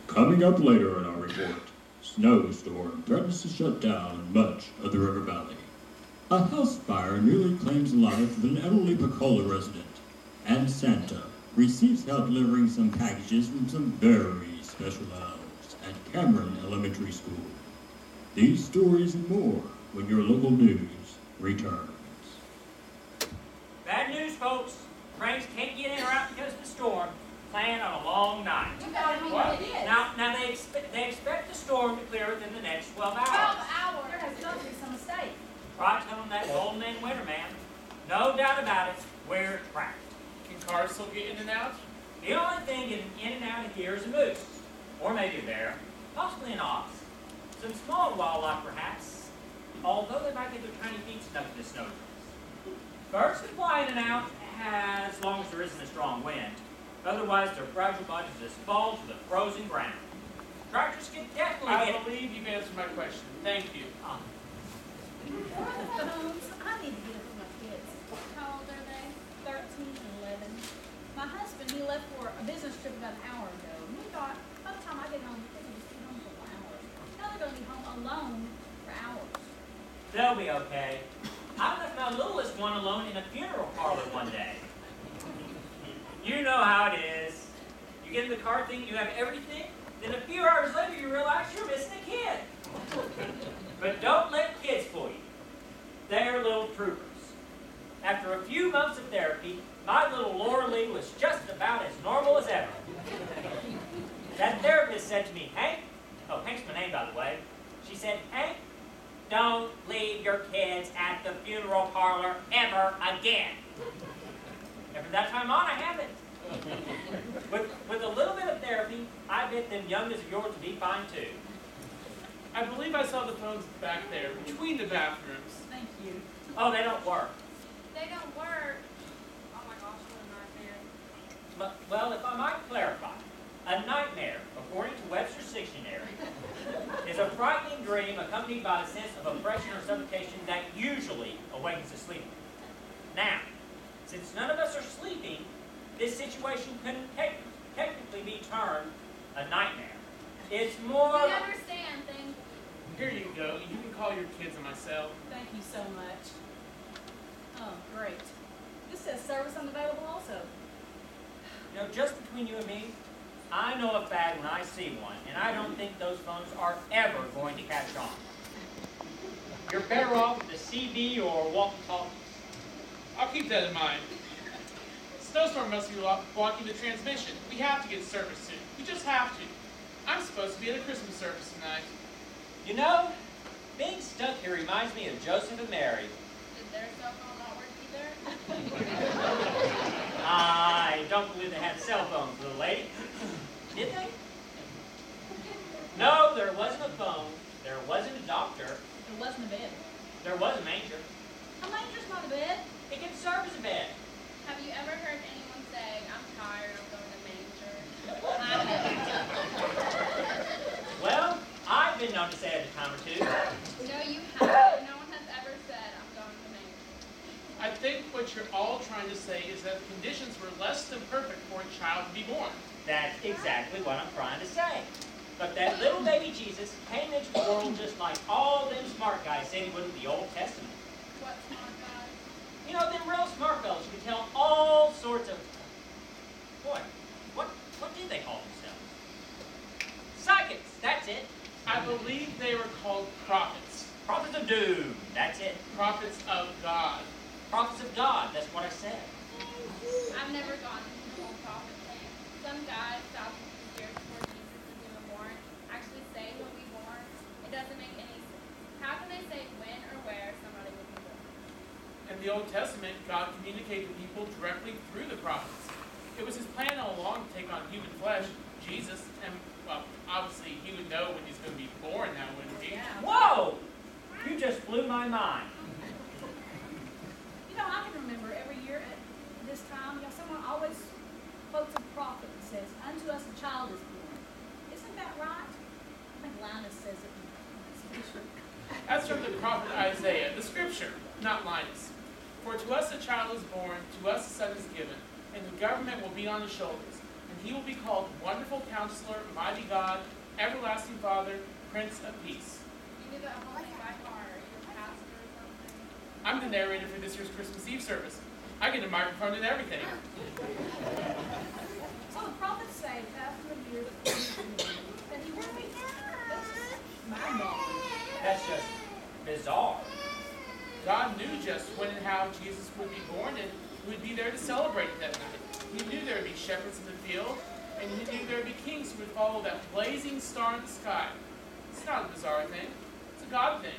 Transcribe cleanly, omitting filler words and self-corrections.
Coming up later in our report, snowstorm threatens to shut down much of the river valley. A house fire nearly claims the life of an elderly Pecola resident, and Santa receives help delivering some packages from some very special elves at Cameron Elementary School. These stories and more when your local news returns. Bad news, folks. Trains can't get in or out because of the storm. Plan on a long night. What? Now they expect the storm to clear within the next 12 hours. 12 hours? There has got to be some mistake. Right, tell them that golden man winter, man. No doubt about it, we're trapped. Can cars still get in and out? The only thing getting in and out of here is a moose. Or maybe a bear. Possibly an ox. Some small wildlife, perhaps. Although they might get their tiny feet stuck in the snow drifts. Birds can fly in and out as long as there isn't a strong wind. Otherwise, their fragile bodies just fall to the frozen ground. Tractors can definitely I get... believe you've answered my question. Thank you. Where are the phones? I need to get it for my kids. How old are they? 13 and 11. My husband, he left for a business trip about an hour ago. And we thought, by the time I get home, they can just be home for hours. Now they're going to be home alone for hours. They'll be okay. I left my littlest one alone in a funeral parlor one day. You know how it is. You get in the car thinking you have everything, then a few hours later you realize you're missing a kid. But don't let kids fool you. They're little troopers. After a few months of therapy, my little Laura Lee was just about as normal as ever. That therapist said to me, Hank, oh, Hank's my name, by the way. She said, Hank, don't leave your kids at the funeral parlor ever again. And from that time on, I haven't. With a little bit of therapy, I bet them youngins of yours will be fine too. I believe I saw the phones back there, between the bathrooms. Thank you. Oh, they don't work. They don't work. Oh my gosh, what a nightmare. Well, if I might clarify, a nightmare, according to Webster's dictionary, is a frightening dream accompanied by a sense of oppression or suffocation that usually awakens a sleeper. Now, since none of us are sleeping, this situation couldn't technically be termed a nightmare. It's more We of a... understand things. Here you go. You can call your kids on my cell. Thank you so much. Oh, great. This says service unavailable also. You know, just between you and me, I know a fad when I see one, and I don't think those phones are ever going to catch on. You're better off with the CB or walkie-talkie. I'll keep that in mind. Snowstorm must be blocking the transmission. We have to get service soon. We just have to. I'm supposed to be at a Christmas service tonight. You know, being stuck here reminds me of Joseph and Mary. Did their cell phone not work either? I don't believe they had cell phones, little lady. Did they? No, there wasn't a phone. There wasn't a doctor. There wasn't a bed. There was a manger. A manger's not a bed. It can serve as a bed. Have you ever heard anyone say, I'm tired, I'm going to manger? Well, I've been known to say it a time or two. No, you haven't. No one has ever said, I'm going to manger. I think what you're all trying to say is that the conditions were less than perfect for a child to be born. That's exactly what I'm trying to say. But that little baby Jesus came into the world just like all them smart guys said he would in the Old Testament. What smart guy? You know, them real smart fellas who can tell all sorts of... Boy, what did they call themselves? Psychics, that's it. I believe they were called prophets. Prophets of doom, that's it. Prophets of God. Prophets of God, that's what I said. I've never gone into the whole prophet thing. Some guys thousands of years before Jesus was even born actually say he'll be born. It doesn't make any sense. How can they say when or where somebody will be born? In the Old Testament, God communicated to people directly through the prophets. It was his plan all along to take on human flesh, Jesus, and, well, obviously he would know when he's going to be born now, wouldn't he? Yeah. Whoa! You just blew my mind. You know, I can remember every year at this time, you know, someone always quotes a prophet and says, unto us a child is born. Isn't that right? I think Linus says it in Scripture. That's from the prophet Isaiah, the scripture, not Linus. For to us a child is born, to us a son is given, and the government will be on his shoulders, and he will be called Wonderful Counselor, Mighty God, Everlasting Father, Prince of Peace. You knew that whole thing by heart. Are you a pastor or something? I'm the narrator for this year's Christmas Eve service. I get a microphone and everything. So the prophets say, after a year, that he will be. That's just mind-boggling. That's just bizarre. God knew just when and how Jesus would be born and he would be there to celebrate it that night. He knew there would be shepherds in the field, and he knew there would be kings who would follow that blazing star in the sky. It's not a bizarre thing. It's a God thing.